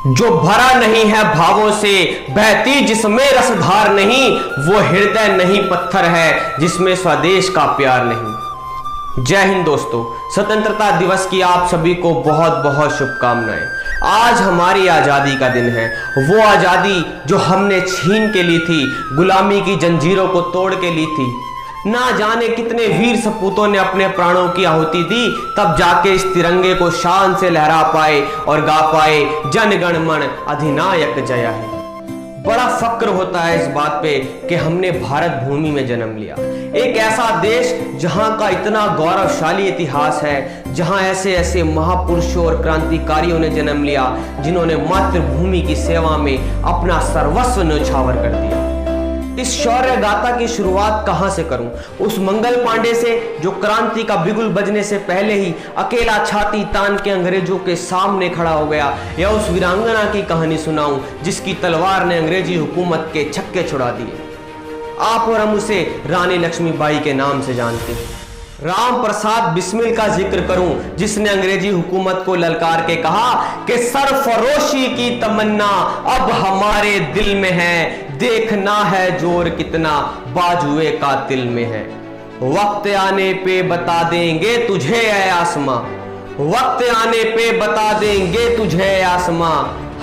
जो भरा नहीं है भावों से, बहती जिसमें रसधार नहीं, वो हृदय नहीं पत्थर है जिसमें स्वदेश का प्यार नहीं। जय हिंद दोस्तों, स्वतंत्रता दिवस की आप सभी को बहुत बहुत शुभकामनाएं। आज हमारी आज़ादी का दिन है, वो आज़ादी जो हमने छीन के ली थी, गुलामी की जंजीरों को तोड़ के ली थी। ना जाने कितने वीर सपूतों ने अपने प्राणों की आहुति दी, तब जाके इस तिरंगे को शान से लहरा पाए और गा पाए जन गण मन अधिनायक जय है। बड़ा फक्र होता है इस बात पे कि हमने भारत भूमि में जन्म लिया, एक ऐसा देश जहां का इतना गौरवशाली इतिहास है, जहां ऐसे ऐसे महापुरुषों और क्रांतिकारियों ने जन्म लिया जिन्होंने मातृभूमि की सेवा में अपना सर्वस्व न्यौछावर कर दिया। इस शौर्य गाथा की शुरुआत कहां से करूं? उस मंगल पांडे से जो क्रांति का बिगुल बजने से पहले ही अकेला छाती तान के अंग्रेजों के सामने खड़ा हो गया, या उस वीरांगना की कहानी सुनाऊं जिसकी तलवार ने अंग्रेजी हुकूमत के छक्के छुड़ा दिए? आप और हम उसे रानी लक्ष्मीबाई के नाम से जानते हैं। राम प्रसाद बिस्मिल का जिक्र करूं जिसने अंग्रेजी हुकूमत को ललकार के कहा कि सरफरोशी की तमन्ना अब हमारे दिल में है, देखना है जोर कितना बाजुए का दिल में है। वक्त आने पे बता देंगे तुझे ऐ आसमां, वक्त आने पे बता देंगे तुझे ऐ आसमां,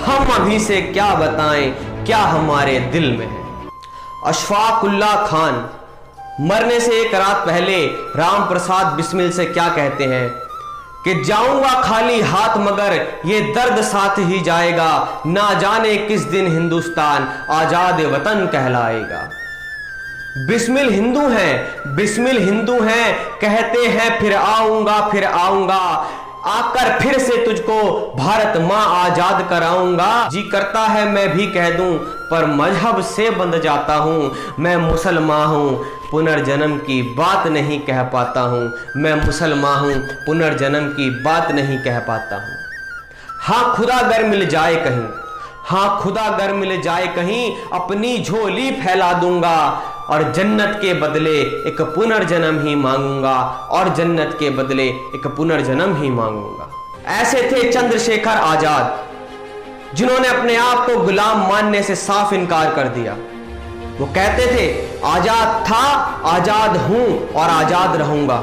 हम अभी से क्या बताएं क्या हमारे दिल में है। अशफाकुल्ला खान मरने से एक रात पहले राम प्रसाद बिस्मिल से क्या कहते हैं कि जाऊंगा खाली हाथ मगर ये दर्द साथ ही जाएगा, ना जाने किस दिन हिंदुस्तान आजाद वतन कहलाएगा। बिस्मिल हिंदू हैं, बिस्मिल हिंदू हैं, कहते हैं फिर आऊंगा, आकर फिर से तुझको भारत मां आजाद कराऊंगा। जी करता है मैं भी कह दूं पर मजहब से बंध जाता हूं, मैं मुसलमान हूं पुनर्जन्म की बात नहीं कह पाता हूं, मैं मुसलमान हूं पुनर्जन्म की बात नहीं कह पाता हूं। हाँ खुदा अगर मिल जाए कहीं, हाँ खुदा अगर मिल जाए कहीं, अपनी झोली फैला दूंगा और जन्नत के बदले एक पुनर्जन्म ही मांगूंगा, और जन्नत के बदले एक पुनर्जन्म ही मांगूंगा। ऐसे थे चंद्रशेखर आजाद जिन्होंने अपने आप को गुलाम मानने से साफ इनकार कर दिया। वो कहते थे आजाद था, आजाद हूं और आजाद रहूंगा।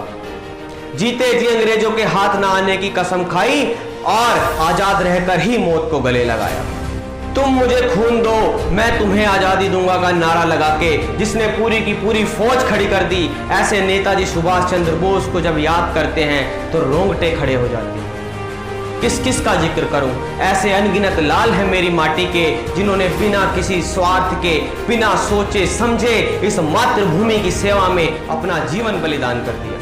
जीते जी अंग्रेजों के हाथ ना आने की कसम खाई और आजाद रहकर ही मौत को गले लगाया। तुम मुझे खून दो मैं तुम्हें आजादी दूंगा का नारा लगा के जिसने पूरी की पूरी फौज खड़ी कर दी। ऐसे नेताजी सुभाष चंद्र बोस को जब याद करते हैं तो रोंगटे खड़े हो जाते हैं। किस किस का जिक्र करूं? ऐसे अनगिनत लाल हैं मेरी माटी के जिन्होंने बिना किसी स्वार्थ के, बिना सोचे समझे इस मातृभूमि की सेवा में अपना जीवन बलिदान कर दिया।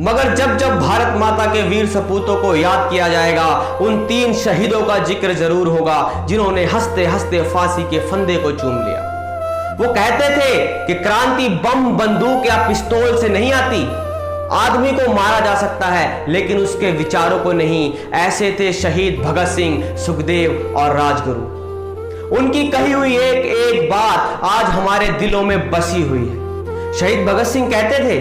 मगर जब जब भारत माता के वीर सपूतों को याद किया जाएगा, उन 3 शहीदों का जिक्र जरूर होगा जिन्होंने हंसते हंसते फांसी के फंदे को चूम लिया। वो कहते थे कि क्रांति बम, बंदूक या पिस्तौल से नहीं आती, आदमी को मारा जा सकता है लेकिन उसके विचारों को नहीं। ऐसे थे शहीद भगत सिंह, सुखदेव और राजगुरु। उनकी कही हुई एक एक बात आज हमारे दिलों में बसी हुई है। शहीद भगत सिंह कहते थे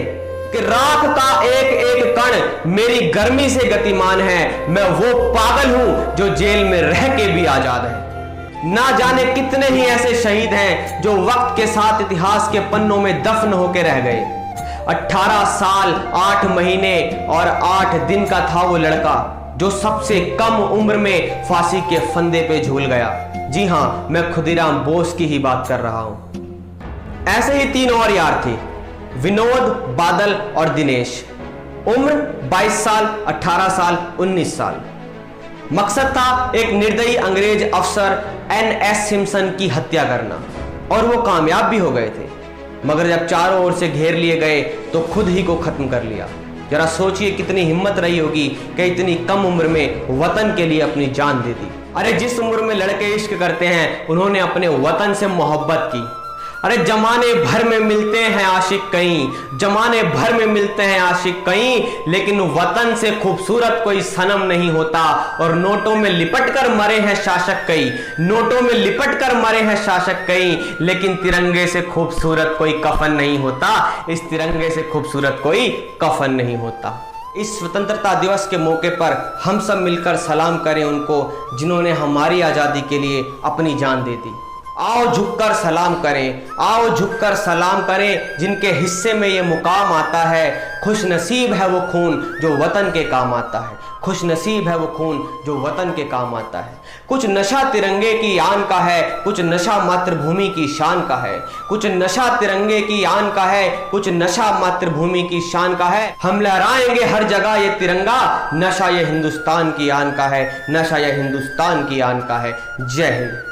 कि राख का एक एक कण मेरी गर्मी से गतिमान है, मैं वो पागल हूं जो जेल में रह के भी आजाद है। ना जाने कितने ही ऐसे शहीद हैं जो वक्त के साथ इतिहास के पन्नों में दफन होकर रह गए। 18 साल 8 महीने और 8 दिन का था वो लड़का जो सबसे कम उम्र में फांसी के फंदे पे झूल गया। जी हां, मैं खुदीराम बोस की ही बात कर रहा हूं। ऐसे ही 3 और यार थे, विनोद, बादल और दिनेश। उम्र 22 साल, 18 साल, 19 साल। मकसद था एक निर्दयी अंग्रेज अफसर NS सिम्पसन की हत्या करना, और वो कामयाब भी हो गए थे। मगर जब चारों ओर से घेर लिए गए तो खुद ही को खत्म कर लिया। जरा सोचिए कितनी हिम्मत रही होगी कि इतनी कम उम्र में वतन के लिए अपनी जान दे दी। अरे जिस उम्र में लड़के इश्क करते हैं उन्होंने अपने वतन से मोहब्बत की। अरे जमाने भर में मिलते हैं आशिक कहीं, जमाने भर में मिलते हैं आशिक कहीं, लेकिन वतन से खूबसूरत कोई सनम नहीं होता। और नोटों में लिपट कर मरे हैं शासक कई, नोटों में लिपट कर मरे हैं शासक कई, लेकिन तिरंगे से खूबसूरत कोई कफन नहीं होता, इस तिरंगे से खूबसूरत कोई कफन नहीं होता। इस स्वतंत्रता दिवस के मौके पर हम सब मिलकर सलाम करें उनको जिन्होंने हमारी आज़ादी के लिए अपनी जान दे दी। आओ झुककर सलाम करें, आओ झुककर सलाम करें जिनके हिस्से में ये मुकाम आता है। खुश नसीब है वो खून जो वतन के काम आता है, खुश नसीब है वो खून जो वतन के काम आता है। कुछ नशा तिरंगे की आन का है, कुछ नशा मातृभूमि की शान का है। कुछ नशा तिरंगे की आन का है, कुछ नशा मातृभूमि की शान का है। हम लहराएंगे हर जगह ये तिरंगा, नशा ये हिंदुस्तान की आन का है, नशा ये हिंदुस्तान की आन का है। जय हिंद।